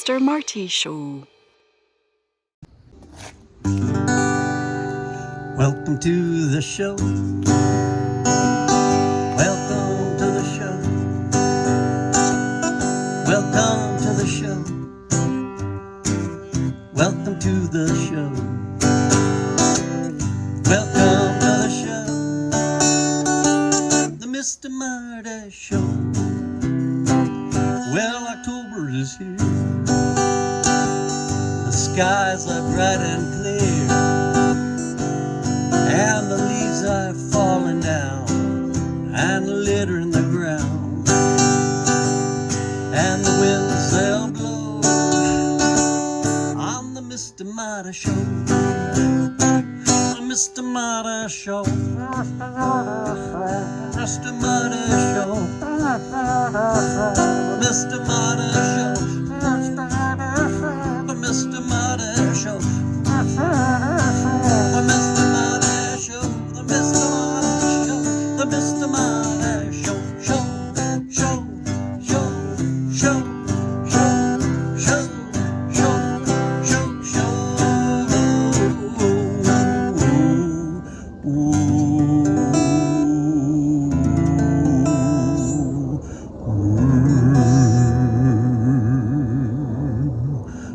Mr. Marty Show. Welcome to the show. Welcome to the show. Welcome to the show. Welcome to the show. Welcome to the show. The Mr. Marty Show. Well, October is here. The skies are bright and clear, and the leaves are falling down, and the litter in the ground, and the winds they'll blow on the Mr. Marty Show. The Mr. Marty Show. Mr. Marty Show. Mr. Marty Show. The Mr. Marty Show. The Mr. Marty Show. The Mr. Marty Show. The Mr. Marty Show. Show. Show. Show. Show. Show. Show. Show. Show.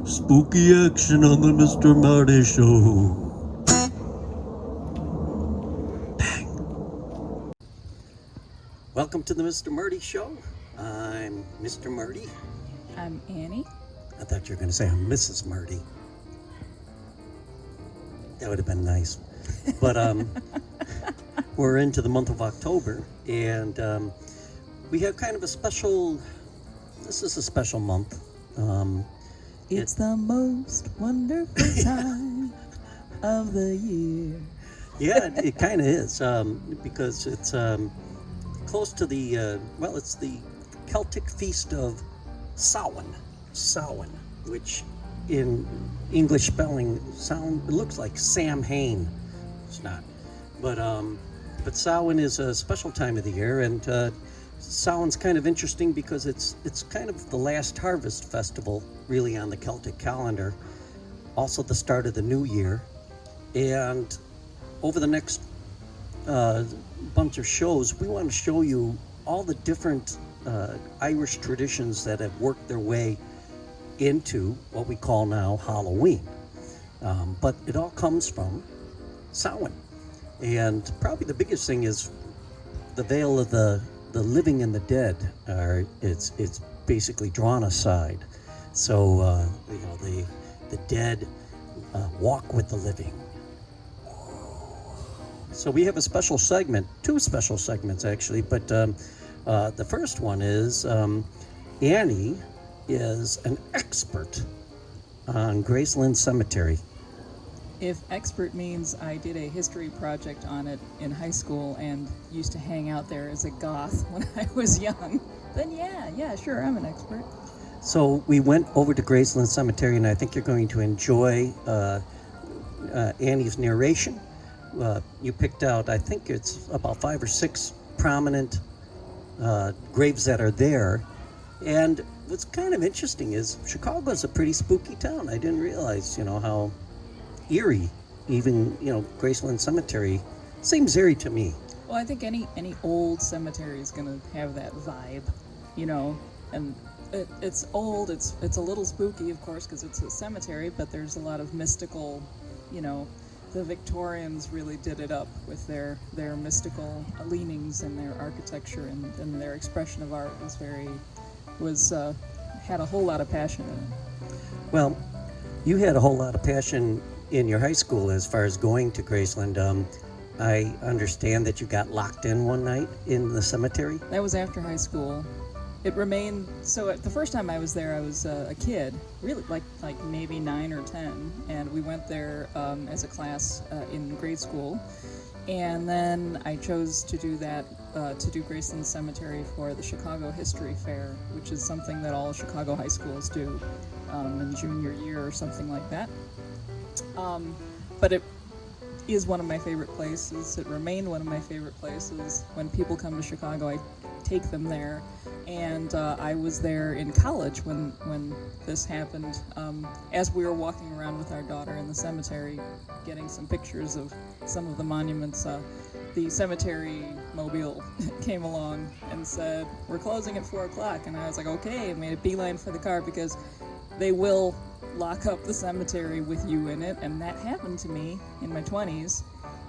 Spooky action on the Mr. Marty Show. Bang. Welcome to the Mr. Marty Show. I'm Mr. Marty. I'm Annie. I thought you were going to say I'm Mrs. Marty. That would have been nice. But we're into the month of October, and we have kind of a special, this is a special month. It's the most wonderful time of the year. Yeah, it kind of is, because it's close to the, it's the Celtic feast of Sow-wen, which in English spelling it looks like Samhain. It's not. But Sow-wen is a special time of the year, and Samhain's kind of interesting because it's kind of the last harvest festival really on the Celtic calendar, also the start of the new year. And over the next bunch of shows, we want to show you all the different Irish traditions that have worked their way into what we call now Halloween. But it all comes from Samhain. And probably the biggest thing is the veil of the living and the dead. It's basically drawn aside. So the dead walk with the living. So we have a special segment, two special segments actually, but the first one is Annie is an expert on Graceland Cemetery. If expert means I did a history project on it in high school and used to hang out there as a goth when I was young, then yeah, sure, I'm an expert. So we went over to Graceland Cemetery, and I think you're going to enjoy Annie's narration. You picked out, I think it's about 5 or 6 prominent graves that are there. And what's kind of interesting is Chicago's a pretty spooky town. I didn't realize, how eerie, even, Graceland Cemetery seems eerie to me. Well, I think any old cemetery is going to have that vibe, and it's old, it's a little spooky, of course, because it's a cemetery, but there's a lot of mystical, the Victorians really did it up with their mystical leanings and their architecture, and their expression of art had a whole lot of passion in it. Well, you had a whole lot of passion in your high school as far as going to Graceland. I understand that you got locked in one night in the cemetery. That was after high school. It remained, so the first time I was there, I was a kid, really like maybe 9 or 10, and we went there as a class in grade school. And then I chose to do that, to do Graceland Cemetery for the Chicago History Fair, which is something that all Chicago high schools do in junior year or something like that. But it is one of my favorite places. It remained one of my favorite places. When people come to Chicago, I take them there. And I was there in college when this happened. As we were walking around with our daughter in the cemetery, getting some pictures of some of the monuments, the cemetery mobile came along and said, "We're closing at 4 o'clock." And I was like, okay, and made a beeline for the car because they will lock up the cemetery with you in it. And that happened to me in my 20s.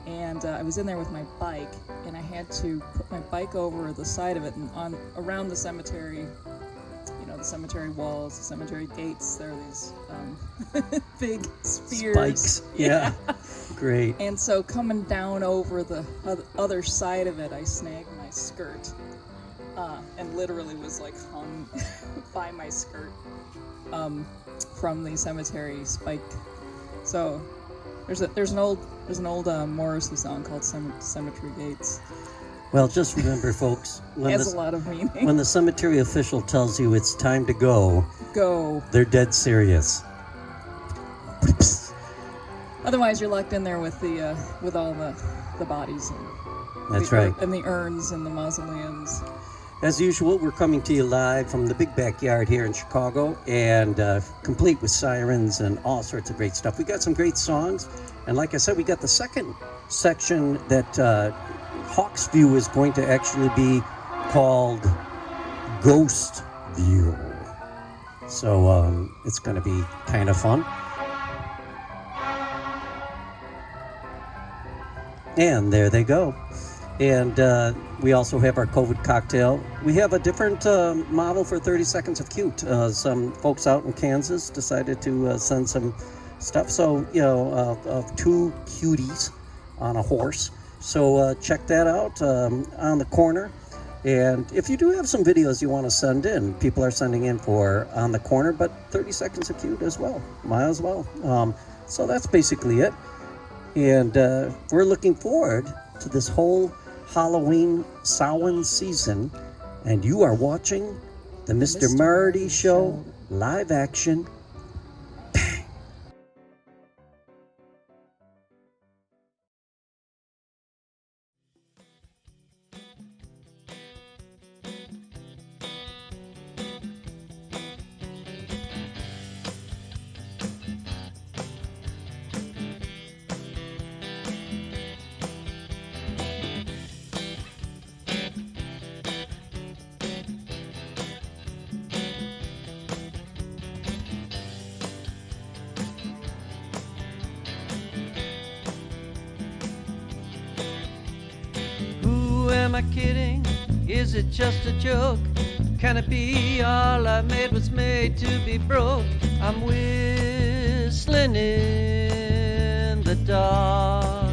And I was in there with my bike, and I had to put my bike over the side of it, and around the cemetery, the cemetery walls, the cemetery gates, there are these big spears. Spikes, yeah. Great. And so coming down over the other side of it, I snagged my skirt, and literally was like hung by my skirt from the cemetery spike. So there's an old Morrissey song called Cemetery Gates. Well, just remember, folks, Has a lot of meaning. when the cemetery official tells you it's time to go, they're dead serious. Otherwise, you're locked in there with all the bodies. That's right. And the urns and the mausoleums. As usual, we're coming to you live from the big backyard here in Chicago, and complete with sirens and all sorts of great stuff. We got some great songs, and like I said, we got the second section that Hawk's View is going to actually be called Ghost View. So it's going to be kind of fun. And there they go. And we also have our COVID cocktail. We have a different model for 30 Seconds of Cute. Some folks out in Kansas decided to send some stuff. So, of two cuties on a horse. So check that out on the corner. And if you do have some videos you want to send in, people are sending in for on the corner, but 30 Seconds of Cute as well. Might as well. So that's basically it. And we're looking forward to this whole Halloween Sow-wen season. And you are watching the Mr. Marty Show live action. Bang! Am I kidding? Is it just a joke? Can it be all I made was made to be broke? I'm whistling in the dark.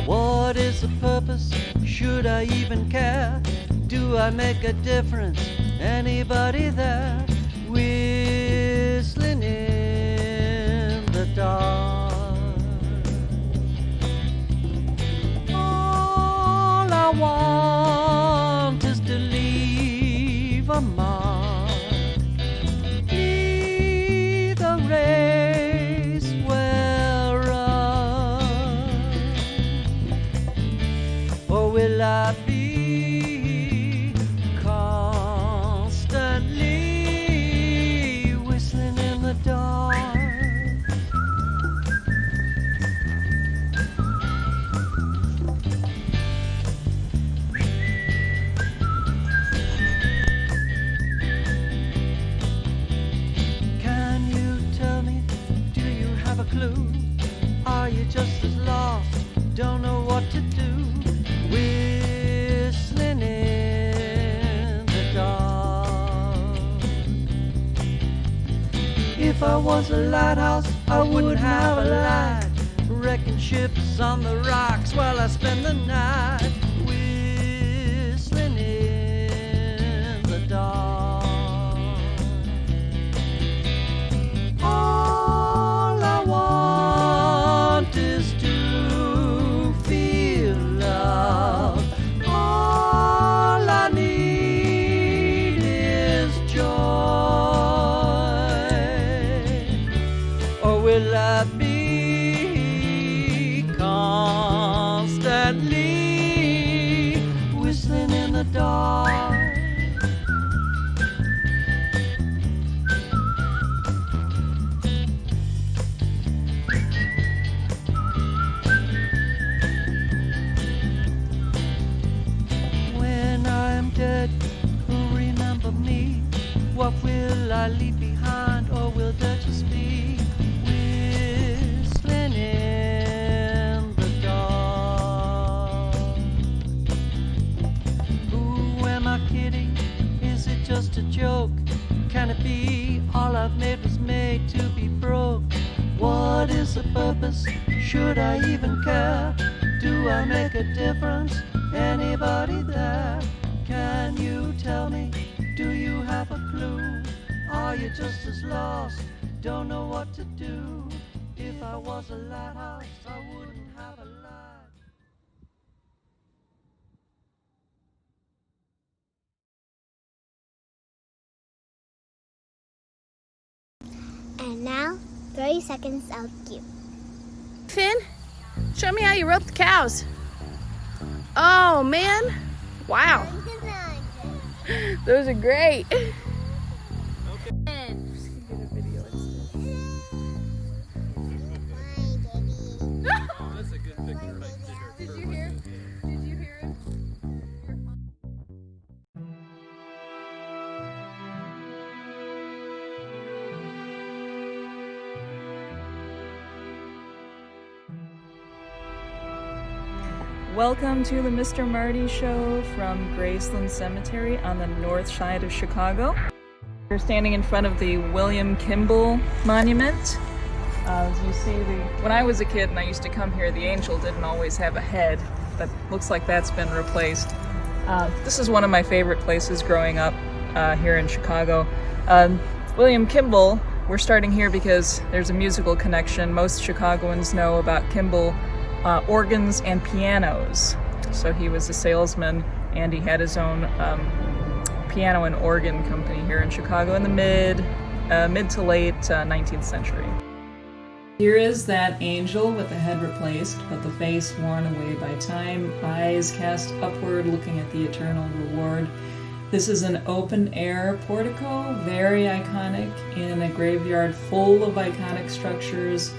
What is the purpose? Should I even care? Do I make a difference? Anybody there? Whistling in the dark. I want is to leave a mark, leave the race well run, or will I be constantly whistling in the dark? Clue? Are you just as lost? Don't know what to do? Whistling in the dark. If I was a lighthouse, I wouldn't have a light, wrecking ships on the rocks while I spend the night. Whistling in the dark. Is to feel love. All I need is joy. Or will I be constantly will I leave behind, or will there just be whistling in the dark? Who am I kidding? Is it just a joke? Can it be all I've made was made to be broke? What is the purpose? Should I even care? Do I make a difference? Anybody there? Can you tell me? Do you have a clue? Are you just as lost? Don't know what to do. If I was a lighthouse, I wouldn't have a light. And now, 30 seconds of cue. Finn, show me how you rope the cows. Oh man, wow. Those are great. That's a good picture right there. Did you hear? Did you hear it? Welcome to the Mr. Marty Show from Graceland Cemetery on the north side of Chicago. We're standing in front of the William Kimball Monument. As you see, when I was a kid and I used to come here, the angel didn't always have a head, but looks like that's been replaced. This is one of my favorite places growing up here in Chicago. William Kimball, we're starting here because there's a musical connection. Most Chicagoans know about Kimball organs and pianos. So he was a salesman and he had his own piano and organ company here in Chicago in the mid to late 19th century. Here is that angel with the head replaced, but the face worn away by time, eyes cast upward looking at the eternal reward. This is an open-air portico, very iconic, in a graveyard full of iconic structures.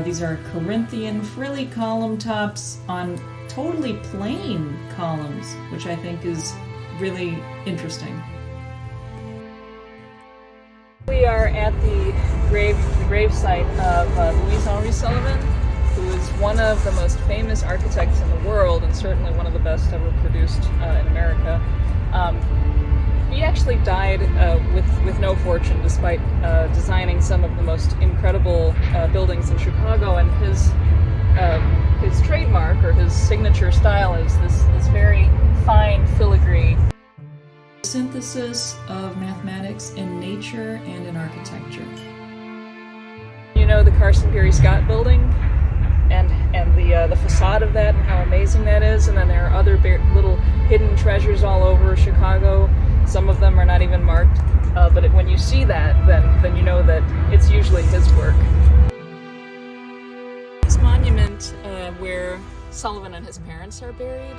These are Corinthian frilly column tops on totally plain columns, which I think is really interesting. We are at the gravesite of Louise Henry Sullivan, who is one of the most famous architects in the world and certainly one of the best ever produced in America. He actually died with no fortune, despite designing some of the most incredible buildings in Chicago. And his trademark, or his signature style, is this very fine filigree synthesis of mathematics in nature and in architecture. You know the Carson Peary Scott building and the facade of that and how amazing that is, and then there are other little hidden treasures all over Chicago. Some of them are not even marked, but when you see that, then you know that it's usually his work. This monument where Sullivan and his parents are buried,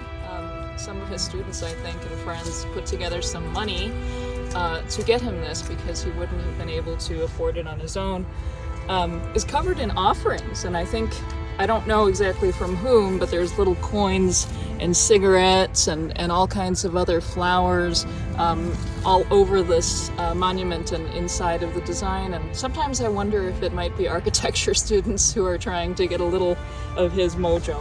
some of his students, I think, and friends put together some money to get him this because he wouldn't have been able to afford it on his own, is covered in offerings, and I don't know exactly from whom, but there's little coins and cigarettes and all kinds of other flowers all over this monument and inside of the design. And sometimes I wonder if it might be architecture students who are trying to get a little of his mojo.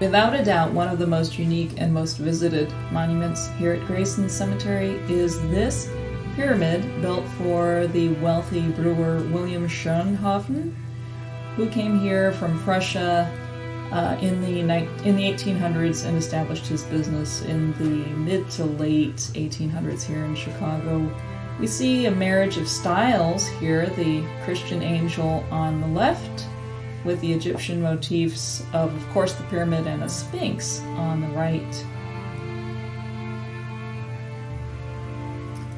Without a doubt, one of the most unique and most visited monuments here at Graceland Cemetery is this pyramid built for the wealthy brewer William Schönhofen, who came here from Prussia in the 1800s and established his business in the mid to late 1800s here in Chicago. We see a marriage of styles here, the Christian angel on the left, with the Egyptian motifs of course, the pyramid and a sphinx on the right.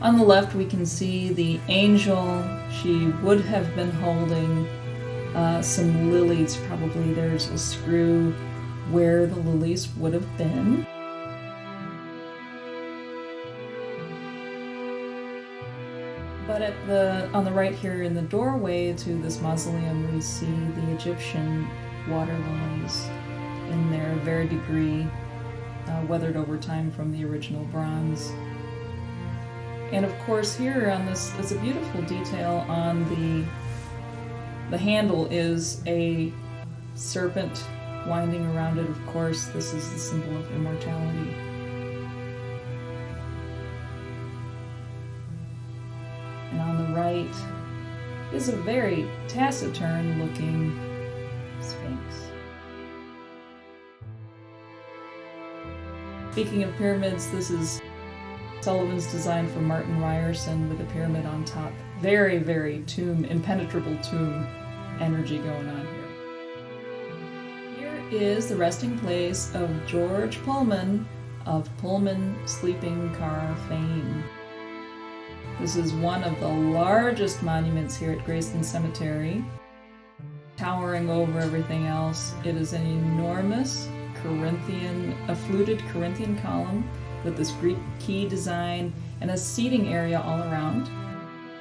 On the left, we can see the angel. She would have been holding some lilies. Probably there's a screw where the lilies would have been. But But on the right here in the doorway to this mausoleum, we see the Egyptian water lilies in their degree, weathered over time from the original bronze. And of course here on this, it's a beautiful detail on the handle is a serpent winding around it. Of course, this is the symbol of immortality. And on the right is a very taciturn looking sphinx. Speaking of pyramids, this is Sullivan's design for Martin Ryerson with a pyramid on top. Very, very impenetrable tomb energy going on here. Here is the resting place of George Pullman of Pullman sleeping car fame. This is one of the largest monuments here at Graceland Cemetery, towering over everything else. It is an enormous fluted Corinthian column with this Greek key design and a seating area all around.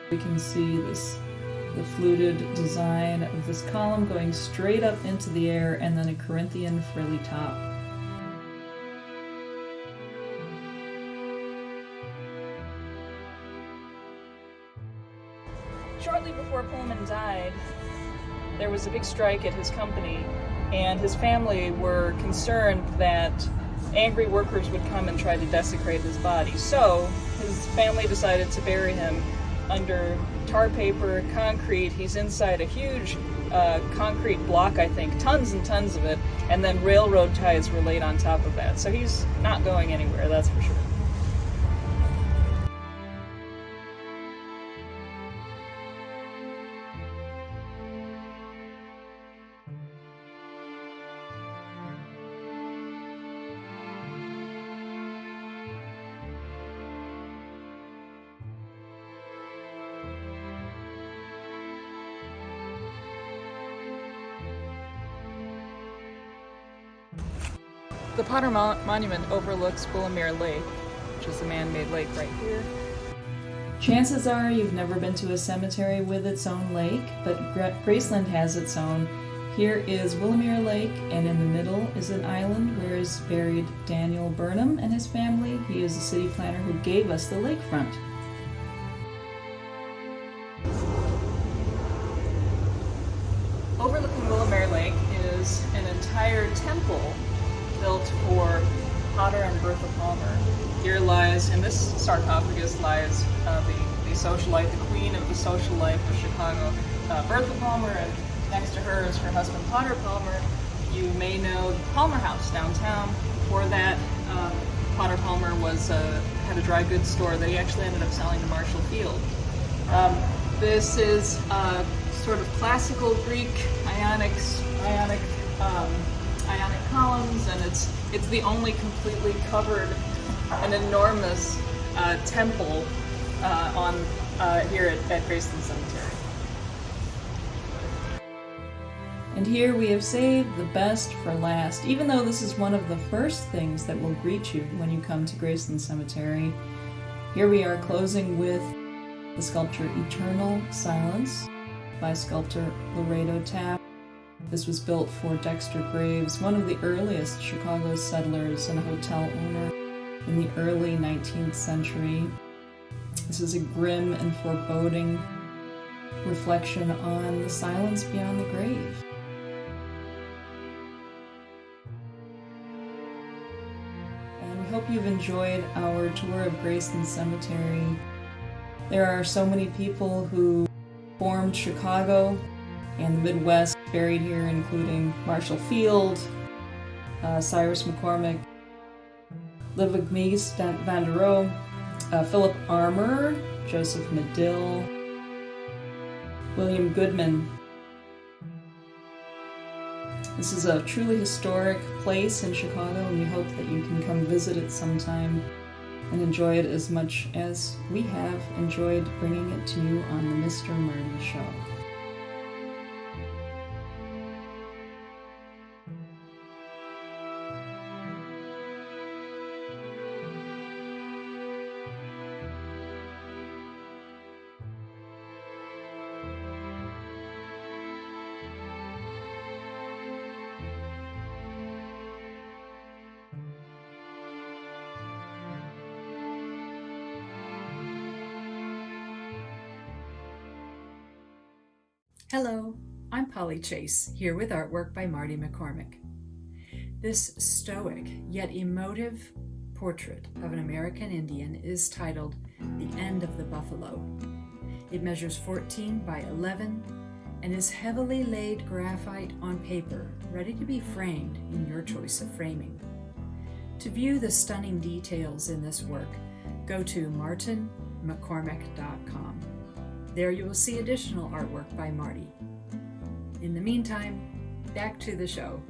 We can see the fluted design of this column going straight up into the air, and then a Corinthian frilly top. Shortly before Pullman died, there was a big strike at his company, and his family were concerned that angry workers would come and try to desecrate his body. So his family decided to bury him under tar paper, concrete. He's inside a huge concrete block, I think, tons and tons of it, and then railroad ties were laid on top of that. So he's not going anywhere, that's for sure. The Potter Monument overlooks Willamere Lake, which is a man-made lake right here. Chances are you've never been to a cemetery with its own lake, but Graceland has its own. Here is Willamere Lake, and in the middle is an island where is buried Daniel Burnham and his family. He is the city planner who gave us the lakefront. Overlooking Willamere Lake is an entire temple built for Potter and Bertha Palmer. Here lies, in this sarcophagus lies the socialite, the queen of the social life of Chicago, Bertha Palmer, and next to her is her husband Potter Palmer. You may know the Palmer House downtown. Before that, Potter Palmer had a dry goods store that he actually ended up selling to Marshall Field. This is sort of classical Greek ionic columns, and it's the only completely covered and enormous temple here at Graceland Cemetery. And here we have saved the best for last. Even though this is one of the first things that will greet you when you come to Graceland Cemetery, here we are closing with the sculpture Eternal Silence by sculptor Laredo Tapp. This was built for Dexter Graves, one of the earliest Chicago settlers and a hotel owner in the early 19th century. This is a grim and foreboding reflection on the silence beyond the grave. And we hope you've enjoyed our tour of Graceland Cemetery. There are so many people who formed Chicago and the Midwest buried here, including Marshall Field, Cyrus McCormick, Ludwig Mies van der Rohe, Philip Armour, Joseph Medill, William Goodman. This is a truly historic place in Chicago, and we hope that you can come visit it sometime and enjoy it as much as we have enjoyed bringing it to you on the Mr. Marty Show. Hello, I'm Polly Chase, here with artwork by Marty McCormick. This stoic yet emotive portrait of an American Indian is titled The End of the Buffalo. It measures 14 by 11 and is heavily laid graphite on paper, ready to be framed in your choice of framing. To view the stunning details in this work, go to martinmccormick.com. There you will see additional artwork by Marty. In the meantime, back to the show.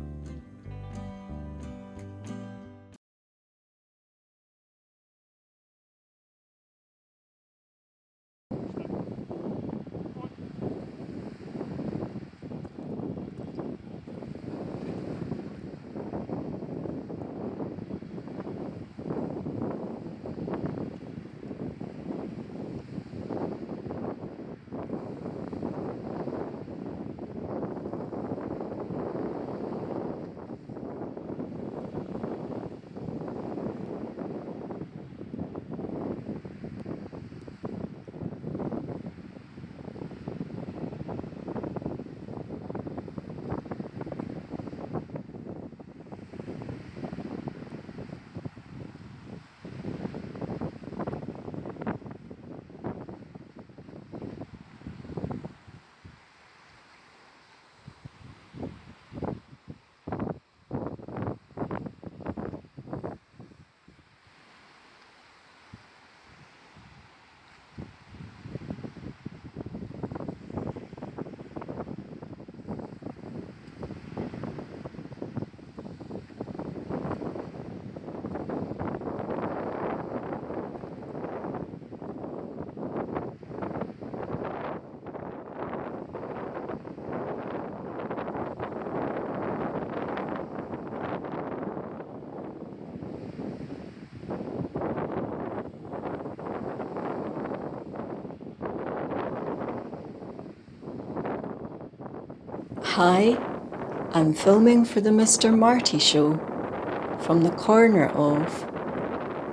Hi, I'm filming for the Mr. Marty show from the corner of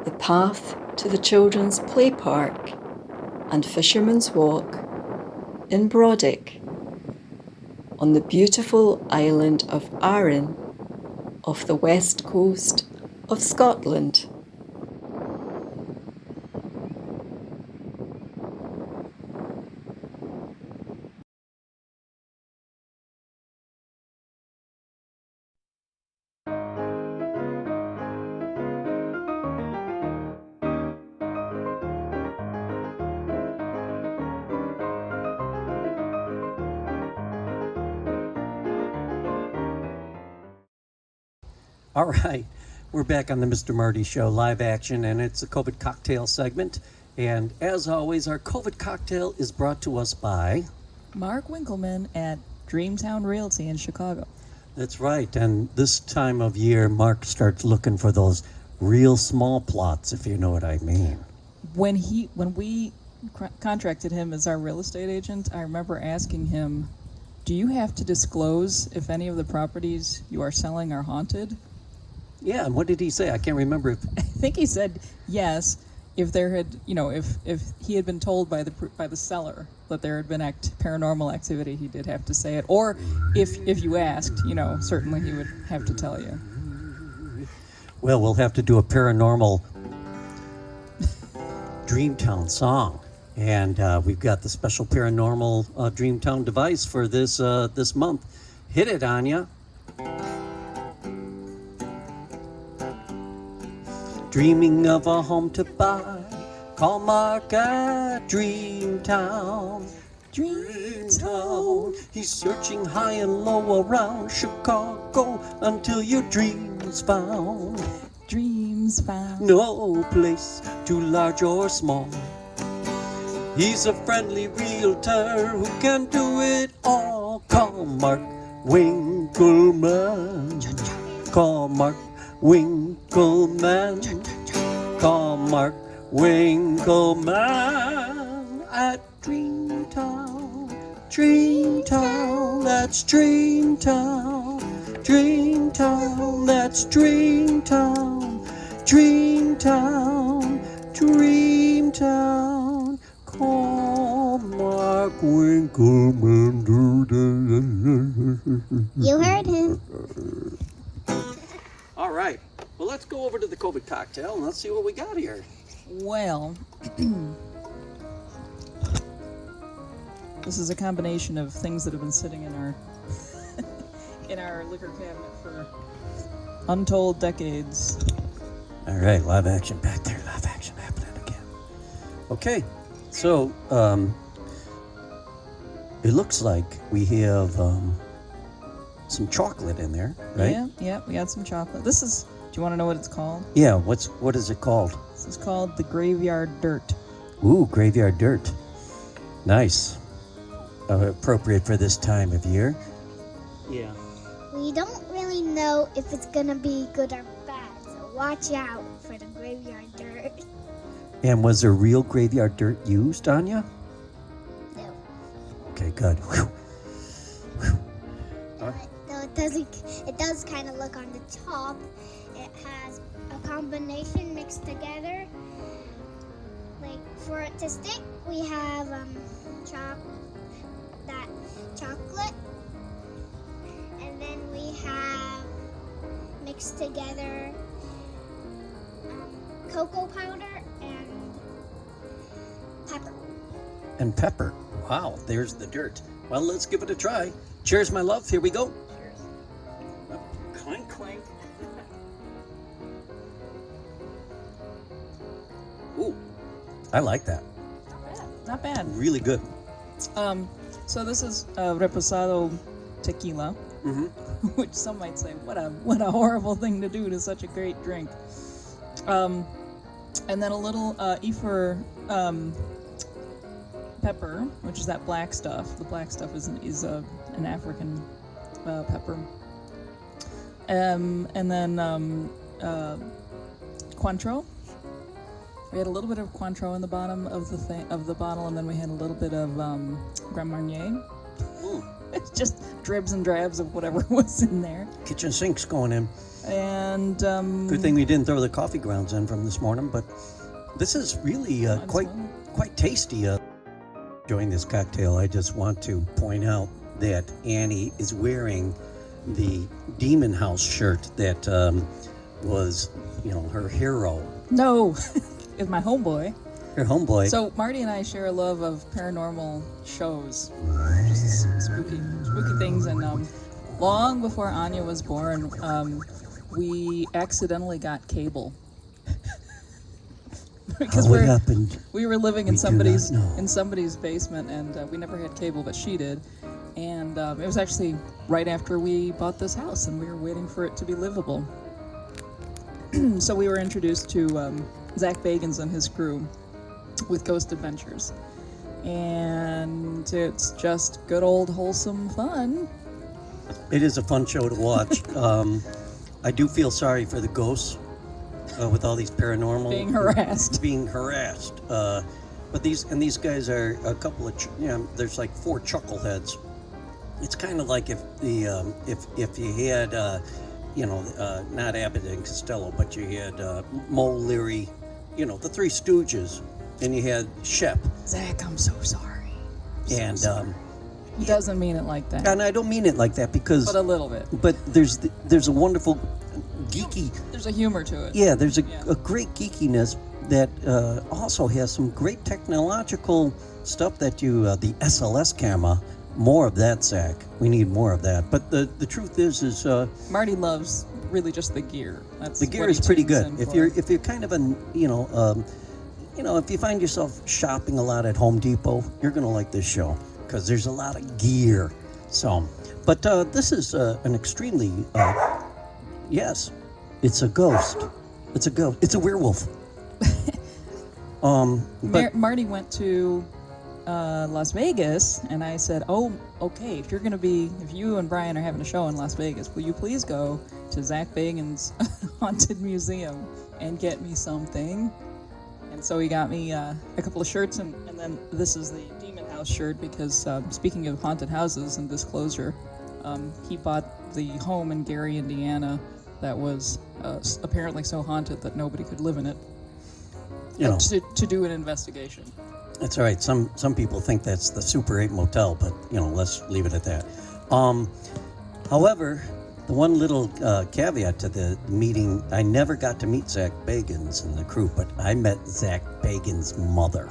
the path to the children's play park and Fisherman's Walk in Brodick on the beautiful island of Arran off the west coast of Scotland. All right, we're back on the Mr. Marty Show live action, and it's a COVID cocktail segment. And as always, our COVID cocktail is brought to us by Mark Winkleman at Dreamtown Realty in Chicago. That's right. And this time of year, Mark starts looking for those real small plots, if you know what I mean. When we contracted him as our real estate agent, I remember asking him, do you have to disclose if any of the properties you are selling are haunted? Yeah, and what did he say? I can't remember. I think he said yes. If there had, if he had been told by the seller that there had been paranormal activity, he did have to say it. Or if you asked, certainly he would have to tell you. Well, we'll have to do a paranormal Dreamtown song, and we've got the special paranormal Dreamtown device for this month. Hit it, Anya. Dreaming of a home to buy, call Mark at Dreamtown. Dreamtown. He's searching high and low around Chicago until your dreams found. Dreams found. No place too large or small. He's a friendly realtor who can do it all. Call Mark Winkleman. Call Mark Winkleman. Call Mark Winkleman at Dreamtown. Dreamtown, that's Dreamtown. Dreamtown, that's Dreamtown. Dreamtown, Dreamtown. Call Mark Winkleman. You heard him. All right. Well, let's go over to the COVID cocktail and let's see what we got here. Well, this is a combination of things that have been sitting in our in our liquor cabinet for untold decades. All right, live action back there. Live action happening again. Okay, so it looks like we have some chocolate in there, right? Yeah, we got some chocolate. This is. Do you want to know what it's called? Yeah. What is it called? This is called the Graveyard Dirt. Ooh, graveyard dirt. Nice. Appropriate for this time of year. Yeah. We don't really know if it's gonna be good or bad, so watch out for the graveyard dirt. And was there real graveyard dirt used on you? No. Okay, good. Whew. Whew. Though it does kind of look on the top. It has a combination mixed together. Like for it to stick, we have chocolate, and then we have mixed together cocoa powder and pepper. And pepper. Wow, there's the dirt. Well, let's give it a try. Cheers, my love. Here we go. Cheers. Oh, clink, clink. Ooh, I like that. Not bad. Really good. So this is reposado tequila, Mm-hmm. which some might say, what a horrible thing to do to such a great drink. And then a little Ephor pepper, which is that black stuff. The black stuff is an African pepper. And then Cointreau. We had a little bit of Cointreau in the bottom of the bottle, and then we had a little bit of Grand Marnier. Ooh. It's just dribs and drabs of whatever was in there. Kitchen sink's going in. And Good thing we didn't throw the coffee grounds in from this morning, but this is really quite tasty. Enjoying this cocktail, I just want to point out that Annie is wearing the Demon House shirt that was, her hero. No, it's my homeboy. Her homeboy. So Marty and I share a love of paranormal shows, just spooky things. And long before Anya was born, we accidentally got cable. Because what happened? We were living in We do somebody's not know. in somebody's basement, and we never had cable, but she did. And it was actually right after we bought this house, and we were waiting for it to be livable. So we were introduced to Zach Bagans and his crew with Ghost Adventures, and it's just good old wholesome fun. It is a fun show to watch. I do feel sorry for the ghosts with all these paranormal Being harassed. But these guys are a couple of there's like 4 chuckleheads. It's kind of like if you had not Abbott and Costello, but you had Mo Leary, the Three Stooges, and you had Shep. Zach, I'm so sorry. And he doesn't mean it like that. and I don't mean it like that because, But a little bit. but there's a wonderful geeky. There's a humor to it. Yeah, there's a great geekiness that also has some great technological stuff that the SLS camera. More of that, Zach. We need more of that. But the truth is Marty loves really just the gear. That's the gear what he is pretty tunes good. in If for. you're kind of if you find yourself shopping a lot at Home Depot, you're gonna like this show because there's a lot of gear. So, but this is an extremely yes, it's a ghost. It's a ghost. It's a werewolf. But Marty went to Las Vegas, and I said, "Oh, okay. If you and Brian are having a show in Las Vegas, will you please go to Zach Bagans' Haunted Museum and get me something?" And so he got me a couple of shirts, and then this is the Demon House shirt because speaking of haunted houses and disclosure, he bought the home in Gary, Indiana, that was apparently so haunted that nobody could live in it. To do an investigation. That's all right. Some people think that's the Super 8 motel, but let's leave it at that. However, the one little caveat to the meeting, I never got to meet Zach Bagans and the crew, but I met Zach Bagans' mother,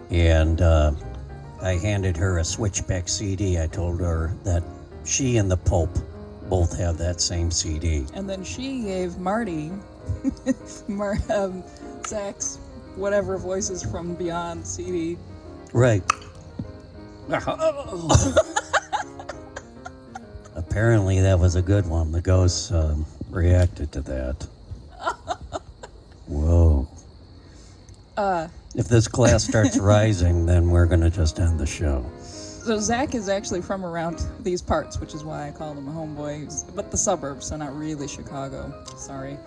and I handed her a Switchback CD. I told her that she and the Pope both have that same CD. And then she gave Marty Zach's whatever Voices from Beyond CD. Right. Apparently that was a good one. The ghosts reacted to that. Whoa. If this glass starts rising, then we're going to just end the show. So Zach is actually from around these parts, which is why I called him a homeboy, but the suburbs, so not really Chicago. Sorry.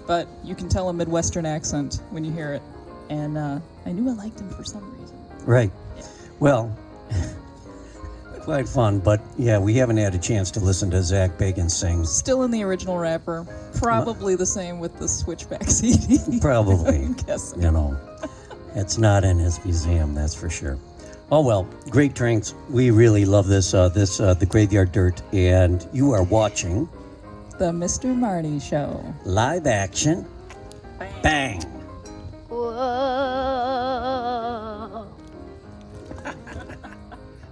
But you can tell a Midwestern accent when you hear it. And I knew I liked him for some reason. Right. Well, quite fun, but yeah, we haven't had a chance to listen to Zach Bagans sing. Still in the original wrapper. Probably the same with the Switchback CD. Probably. I'm guessing. It's not in his museum, that's for sure. Oh well, great drinks. We really love this the Graveyard Dirt, and you are watching The Mr. Marty Show. Live action. Bang. Whoa.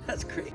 That's great.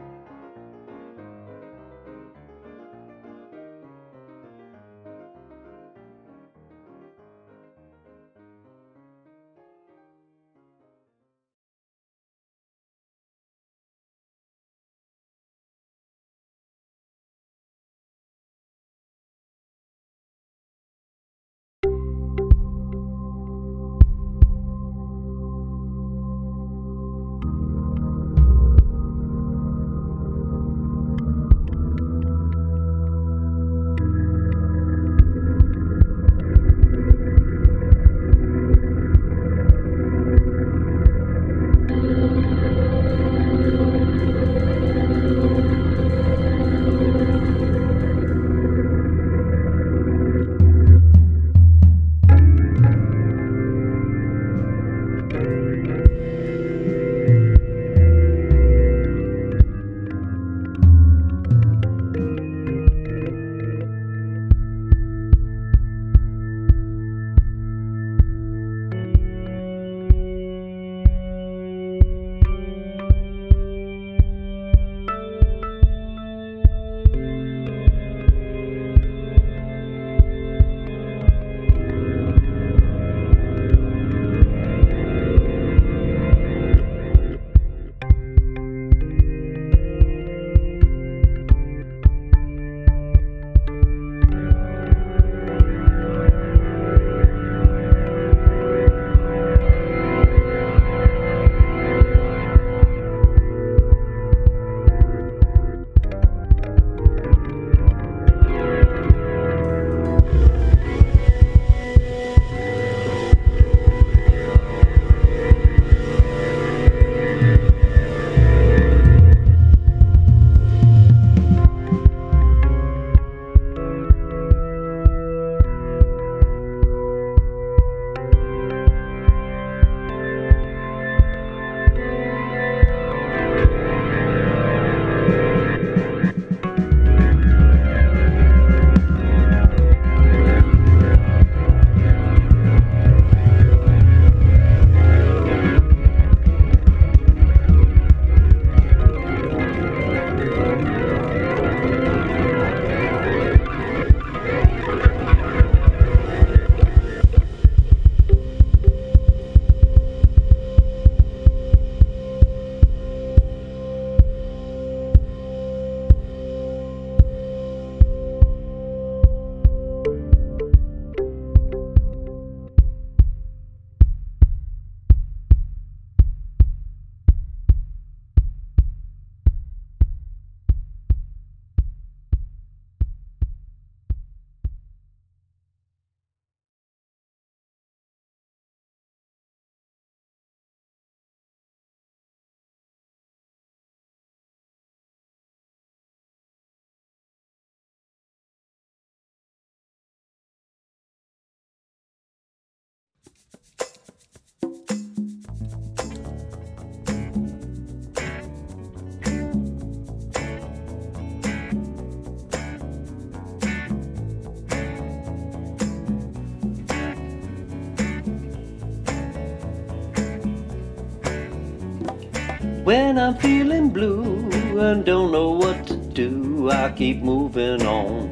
When I'm feeling blue and don't know what to do, I keep moving on.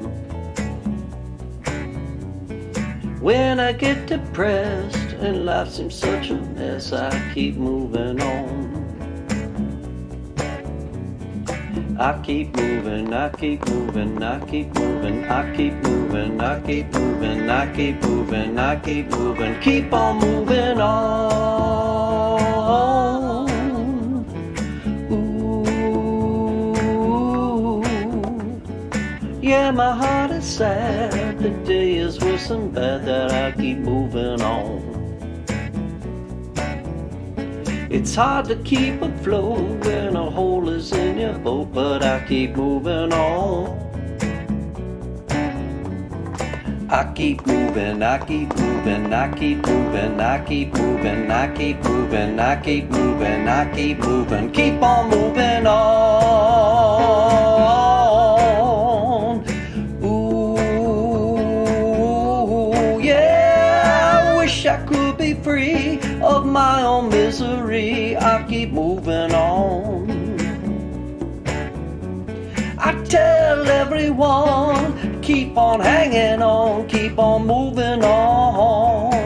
When I get depressed and life seems such a mess, I keep moving on. I keep moving, I keep moving, I keep moving, I keep moving, I keep moving, I keep moving, I keep moving, keep on moving on. Ooh, yeah, my heart is sad, the day is worse and bad that I keep moving on. It's hard to keep afloat when a hole is in your boat, but I keep moving on. I keep moving, I keep moving, I keep moving, I keep moving, I keep moving, I keep moving, I keep moving, keep on moving on. Ooh, yeah, I wish I could be free of my own misery. I keep moving on. I tell everyone, keep on hanging on, keep on moving on.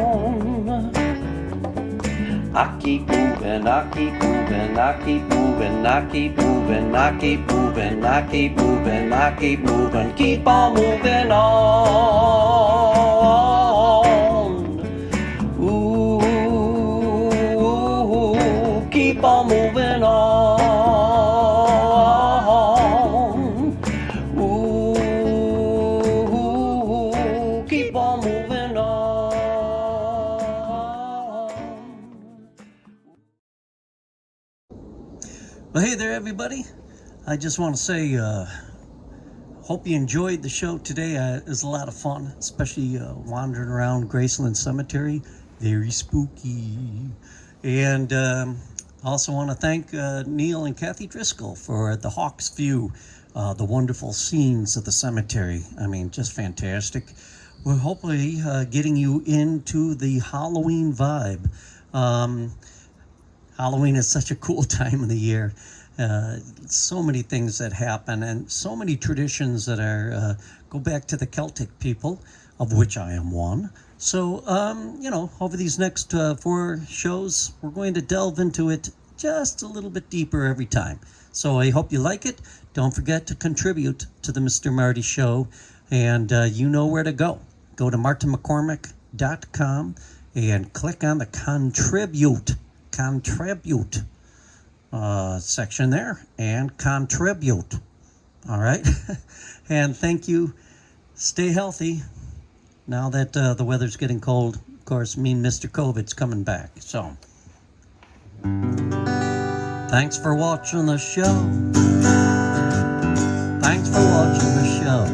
I keep moving, I keep moving, I keep moving, I keep moving, I keep moving, I keep moving, I keep moving, keep on moving on. Ooh, keep on moving on. Ooh, keep on moving on. Well, hey there, everybody. I just want to say, hope you enjoyed the show today. It was a lot of fun, especially wandering around Graceland Cemetery. Very spooky. And also want to thank Neil and Kathy Driscoll for the Hawk's View, the wonderful scenes of the cemetery. I mean, just fantastic. We're hopefully getting you into the Halloween vibe. Halloween is such a cool time of the year. So many things that happen and so many traditions that are go back to the Celtic people, of which I am one. So, over these next 4 shows, we're going to delve into it just a little bit deeper every time. So I hope you like it. Don't forget to contribute to the Mr. Marty Show, and you know where to go. Go to martinmccormick.com and click on the contribute section there and contribute. All right. And thank you. Stay healthy. Now that the weather's getting cold, of course, Mr. COVID's coming back. So, thanks for watching the show. Thanks for watching the show.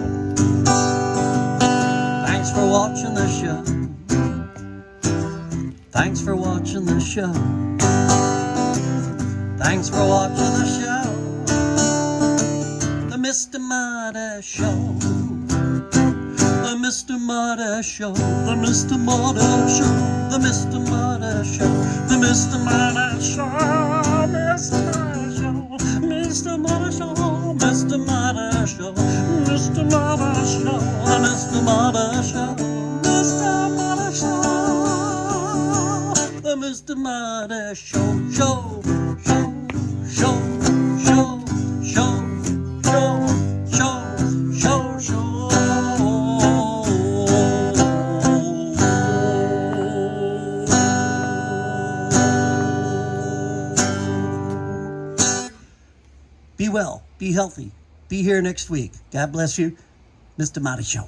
Thanks for watching the show. Thanks for watching the show. Thanks for watching the show. The Mr. Marty Show. The Mr. Marty Show. The Mr. Marty Show. The Mr. Marty Show. The Mr. Marty Show. Mr. Marty Show. Mr. Marty Show. Mr. Marty Show. Mr. Marty Show. The Mr. Marty Show. Mr. Marty Show. The Mr. Marty Show. Show. Be well, be healthy, be here next week. God bless you. Mr. Marty Show.